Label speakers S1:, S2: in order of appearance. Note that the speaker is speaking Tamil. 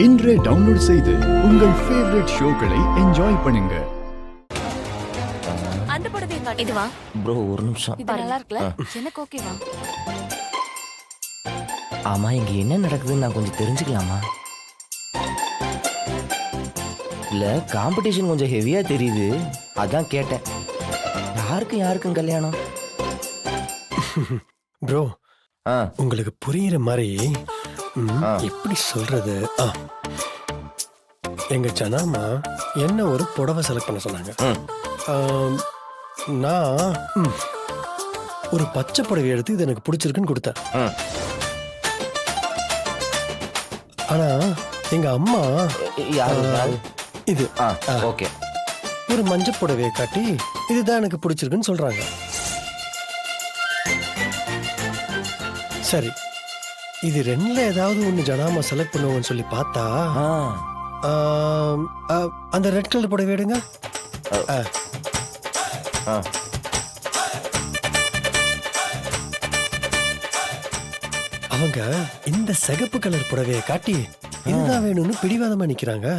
S1: இன்றே டவுன்லோட் செய்து உங்கள் ஃபேவரட் ஷோக்களை என்ஜாய் பண்ணுங்க.
S2: அந்த புடவை காட்டு.
S3: இதுவா
S4: ப்ரோ ஒரு நிமிஷம்.
S2: இது நல்லா இருக்குல்ல? எனக்கு ஓகேவா?
S4: ஆமா இங்க என்ன நடக்குதுன்னு நான் கொஞ்சம் தெரிஞ்சுக்கலாமா? இல்ல காம்படிஷன் கொஞ்சம் ஹெவியா தெரியுது, அதான் கேட்டேன். யாருக்கும் கல்யாணம்?
S5: ப்ரோ
S4: ஆ,
S5: உங்களுக்கு புரியுற மாதிரி எப்படி சொல்றது? எங்க ஜனாமா என்ன ஒரு புடவை செலக்ட் பண்ண சொன்னாங்க. நான் ஒரு பச்சை புடவை எடுத்து இது எனக்கு பிடிச்சிருக்குன்னு கொடுத்தேன்.
S4: ம்.
S5: ஆனா எங்க அம்மா
S4: யாரு?
S5: இது
S4: ஓகே.
S5: ஒரு மஞ்சள் புடவையை காட்டி இதுதான் எனக்கு பிடிச்சிருக்குன்னு சொல்றாங்க. சரி, இது ரெண்டுல ஏதாவது ஒண்ணு ஜனாமா செலக்ட் பண்ணுவோம்னு சொல்லி பார்த்தா அந்த ரெட் கலர் புடவை எடுங்க. அவங்க இந்த சிகப்பு கலர் புடவையை காட்டி இதுதான் வேணும்னு பிடிவாதமா நிக்கிறாங்க.